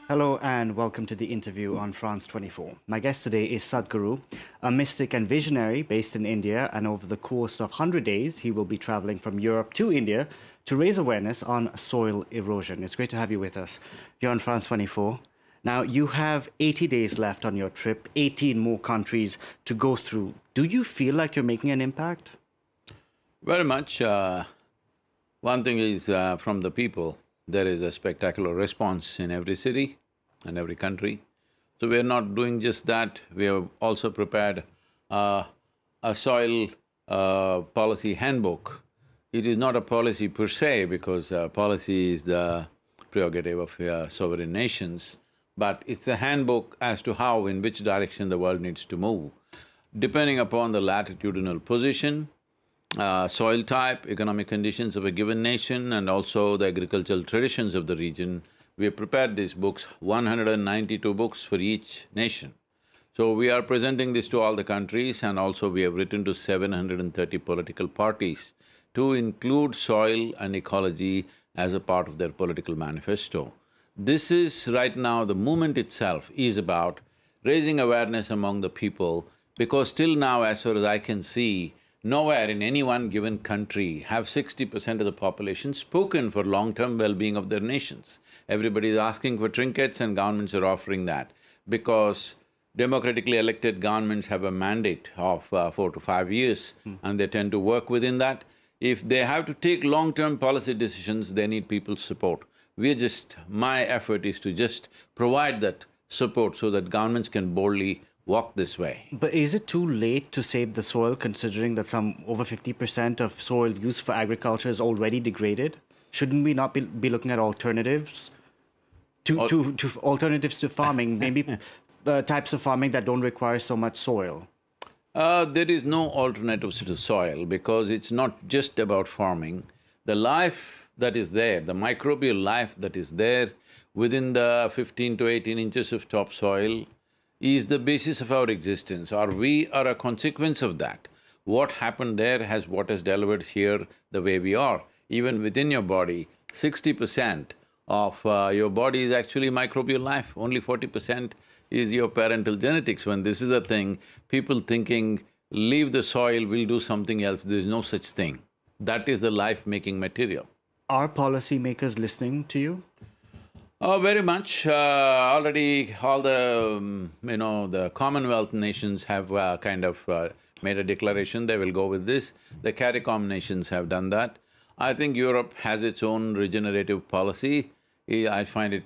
Hello and welcome to the interview on France 24. My guest today is Sadhguru, a mystic and visionary based in India, and over the course of 100 days, he will be traveling from Europe to India to raise awareness on soil erosion. It's great to have you with us here on France 24. Now, you have 80 days left on your trip, 18 more countries to go through. Do you feel like you're making an impact? Very much. One thing is from the people, there is a spectacular response in every city and every country. So we are not doing just that, we have also prepared a soil policy handbook. It is not a policy per se because policy is the prerogative of sovereign nations, but it's a handbook as to how, in which direction the world needs to move. Depending upon the latitudinal position, soil type, economic conditions of a given nation and also the agricultural traditions of the region, we have prepared these books, 192 books for each nation. So we are presenting this to all the countries and also we have written to 730 political parties to include soil and ecology as a part of their political manifesto. This is right now, the movement itself is about raising awareness among the people because till now, as far as I can see, nowhere in any one given country have 60% of the population spoken for long-term well-being of their nations. Everybody is asking for trinkets and governments are offering that because democratically elected governments have a mandate of 4 to 5 years and they tend to work within that. If they have to take long-term policy decisions, they need people's support. My effort is to just provide that support so that governments can boldly walk this way. But is it too late to save the soil considering that over 50% of soil used for agriculture is already degraded? Shouldn't we not be looking at alternatives to alternatives to farming, maybe types of farming that don't require so much soil? There is no alternatives to soil because it's not just about farming. The life that is there, the microbial life that is there within the 15 to 18 inches of topsoil is the basis of our existence, or we are a consequence of that. What happened there has what has delivered here the way we are. Even within your body, 60% of your body is actually microbial life, only 40% is your parental genetics. When this is a thing, people thinking, leave the soil, we'll do something else, there's no such thing. That is the life-making material. Are policymakers listening to you? Oh, very much. Already all the, the Commonwealth nations have made a declaration, they will go with this. The CARICOM nations have done that. I think Europe has its own regenerative policy. I find it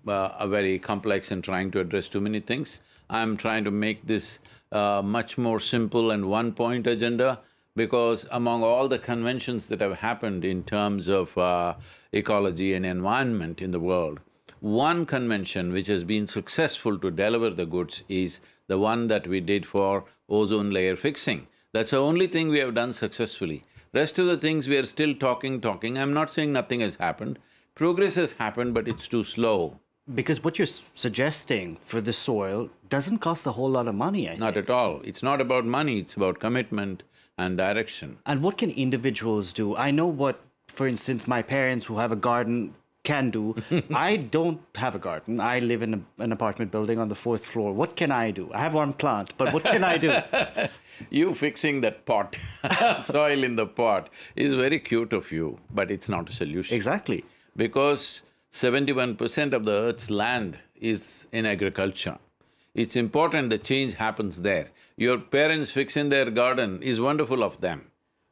very complex and trying to address too many things. I'm trying to make this much more simple and one-point agenda because among all the conventions that have happened in terms of ecology and environment in the world, one convention which has been successful to deliver the goods is the one that we did for ozone layer fixing. That's the only thing we have done successfully. Rest of the things we are still talking. I'm not saying nothing has happened. Progress has happened, but it's too slow. Because what you're suggesting for the soil doesn't cost a whole lot of money, I think. Not at all. It's not about money, it's about commitment and direction. And what can individuals do? I know what, for instance, my parents who have a garden can do. I don't have a garden. I live in an apartment building on the 4th floor. What can I do? I have one plant, but what can I do? You fixing that pot, soil in the pot, is very cute of you, but it's not a solution. Exactly. Because 71% of the earth's land is in agriculture. It's important the change happens there. Your parents fixing their garden is wonderful of them.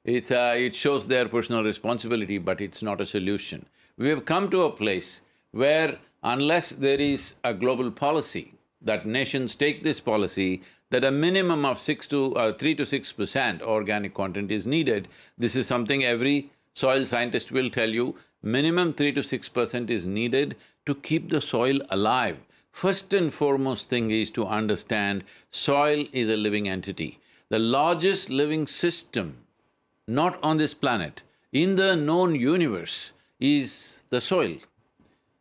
It shows their personal responsibility, but it's not a solution. We have come to a place where unless there is a global policy, that nations take this policy, that a minimum of 3 to 6% organic content is needed. This is something every soil scientist will tell you, minimum 3 to 6% is needed to keep the soil alive. First and foremost thing is to understand soil is a living entity. The largest living system, not on this planet, in the known universe, is the soil.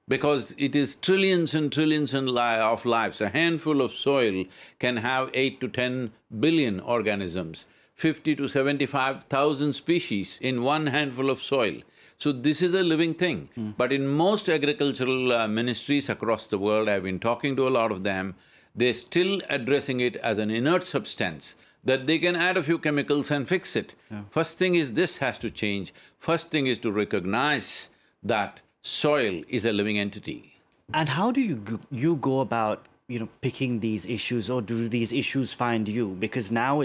Because it is trillions and trillions of lives. A handful of soil can have 8 to 10 billion organisms, 50 to 75,000 species in one handful of soil. So this is a living thing. But in most agricultural ministries across the world, I've been talking to a lot of them, they're still addressing it as an inert substance, that they can add a few chemicals and fix it. First thing is this has to change. First thing is to recognize that soil is a living entity. And how do you go about, picking these issues, or do these issues find you? Because now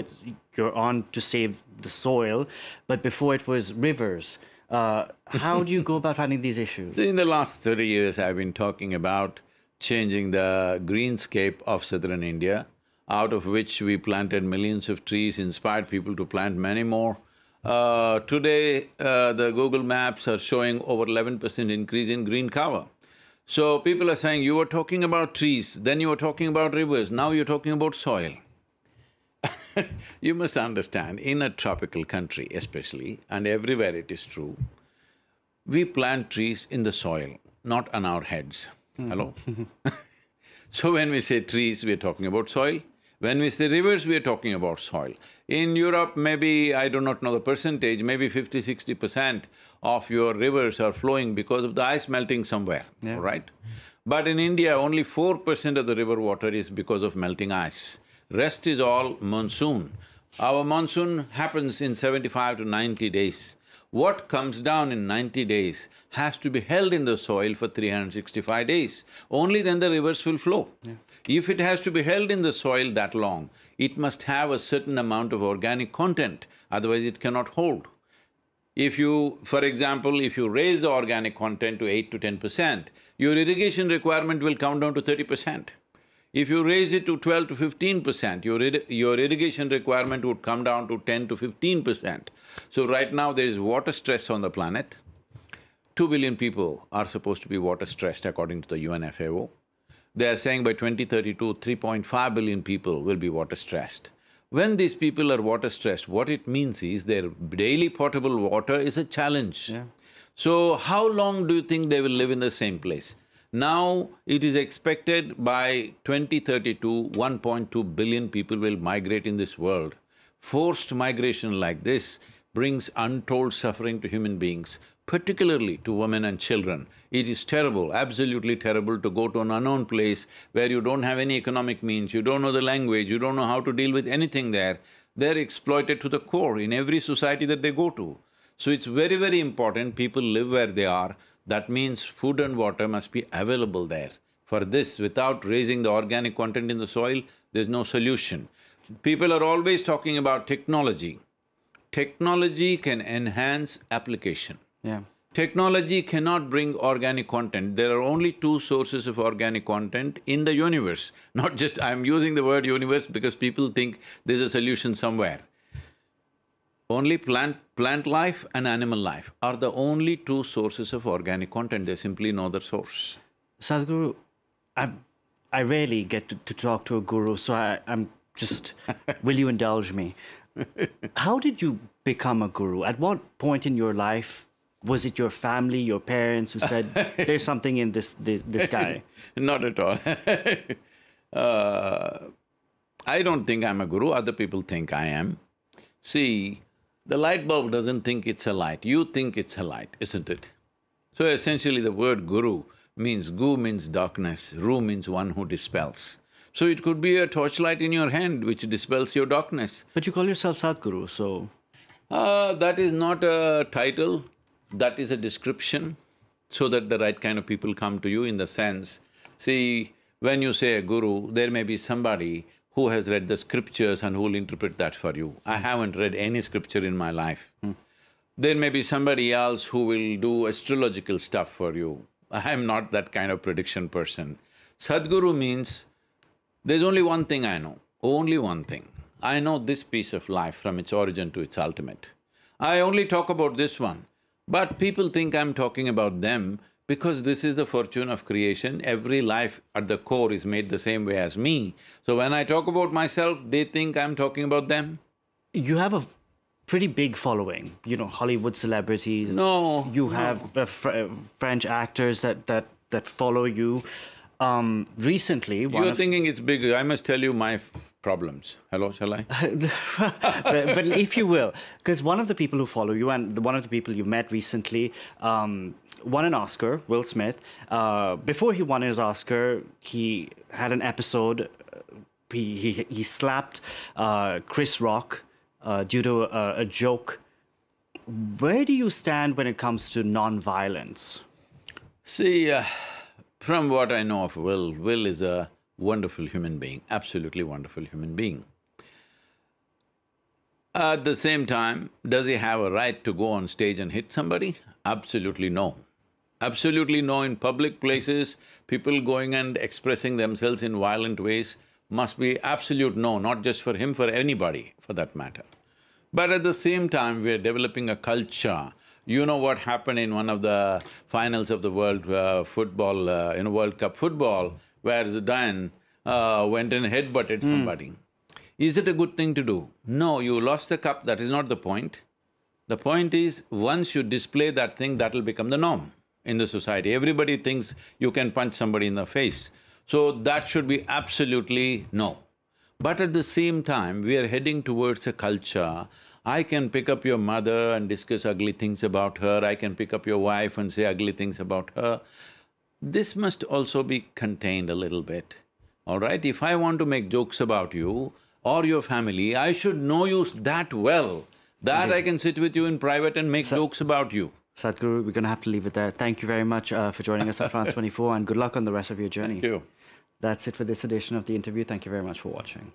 you're on to save the soil, but before it was rivers. How do you go about finding these issues? So in the last 30 years, I've been talking about changing the greenscape of southern India, out of which we planted millions of trees, inspired people to plant many more. Today, the Google Maps are showing over 11% increase in green cover. So people are saying, you were talking about trees, then you were talking about rivers, now you're talking about soil. You must understand, in a tropical country especially, and everywhere it is true, we plant trees in the soil, not on our heads. Hello? So when we say trees, we're talking about soil. When we say rivers, we're talking about soil. In Europe, maybe, I do not know the percentage, maybe 50–60% of your rivers are flowing because of the ice melting somewhere, all right? But in India, only 4% of the river water is because of melting ice. Rest is all monsoon. Our monsoon happens in 75 to 90 days. What comes down in 90 days has to be held in the soil for 365 days. Only then the rivers will flow. If it has to be held in the soil that long, it must have a certain amount of organic content, otherwise it cannot hold. If you… for example, if you raise the organic content to 8 to 10%, your irrigation requirement will come down to 30%. If you raise it to 12 to 15%, your irrigation requirement would come down to 10 to 15%. So right now there is water stress on the planet. 2 billion people are supposed to be water stressed according to the UN FAO. They are saying by 2032, 3.5 billion people will be water stressed. When these people are water stressed, what it means is their daily potable water is a challenge. So how long do you think they will live in the same place? Now, it is expected by 2032, 1.2 billion people will migrate in this world. Forced migration like this brings untold suffering to human beings, particularly to women and children. It is terrible, absolutely terrible to go to an unknown place where you don't have any economic means, you don't know the language, you don't know how to deal with anything there. They're exploited to the core in every society that they go to. So it's very, very important people live where they are. That means food and water must be available there. For this, without raising the organic content in the soil, there's no solution. People are always talking about technology. Technology can enhance application. Technology cannot bring organic content. There are only two sources of organic content in the universe. Not just… I'm using the word universe because people think there's a solution somewhere. Only plant life and animal life are the only two sources of organic content, there's simply no other source. Sadhguru, I rarely get to talk to a guru, so I'm just… will you indulge me? How did you become a guru? At what point in your life was it your family, your parents who said, there's something in this guy? Not at all. I don't think I'm a guru, other people think I am. See, the light bulb doesn't think it's a light, you think it's a light, isn't it? So essentially the word guru means… gu means darkness, ru means one who dispels. So it could be a torchlight in your hand which dispels your darkness. But you call yourself Sadhguru, so… that is not a title, that is a description, so that the right kind of people come to you in the sense… See, when you say a guru, there may be somebody who has read the scriptures and who will interpret that for you. I haven't read any scripture in my life. There may be somebody else who will do astrological stuff for you. I am not that kind of prediction person. Sadhguru means, there's only one thing I know, only one thing. I know this piece of life from its origin to its ultimate. I only talk about this one, but people think I'm talking about them because this is the fortune of creation. Every life at the core is made the same way as me. So when I talk about myself, they think I'm talking about them. You have a pretty big following, Hollywood celebrities. No, you have French actors that follow you. Recently, You're thinking it's big. I must tell you, my problems. Hello, shall I? But if you will, because one of the people who follow you and one of the people you met recently won an Oscar, Will Smith. Before he won his Oscar, he had an episode. He slapped Chris Rock due to a joke. Where do you stand when it comes to non-violence? See, from what I know of Will is a wonderful human being, absolutely wonderful human being. At the same time, does he have a right to go on stage and hit somebody? Absolutely no. Absolutely no. In public places, people going and expressing themselves in violent ways must be absolute no, not just for him, for anybody for that matter. But at the same time, we are developing a culture. You know what happened in one of the finals of the world football, World Cup football, where Zidane went and headbutted somebody. Is it a good thing to do? No, you lost the cup, that is not the point. The point is, once you display that thing, that'll become the norm in the society. Everybody thinks you can punch somebody in the face. So that should be absolutely no. But at the same time, we are heading towards a culture. I can pick up your mother and discuss ugly things about her, I can pick up your wife and say ugly things about her. This must also be contained a little bit, all right? If I want to make jokes about you or your family, I should know you that well, that I can sit with you in private and make jokes about you. Sadhguru, we're going to have to leave it there. Thank you very much for joining us on France 24 and good luck on the rest of your journey. Thank you. That's it for this edition of The Interview. Thank you very much for watching.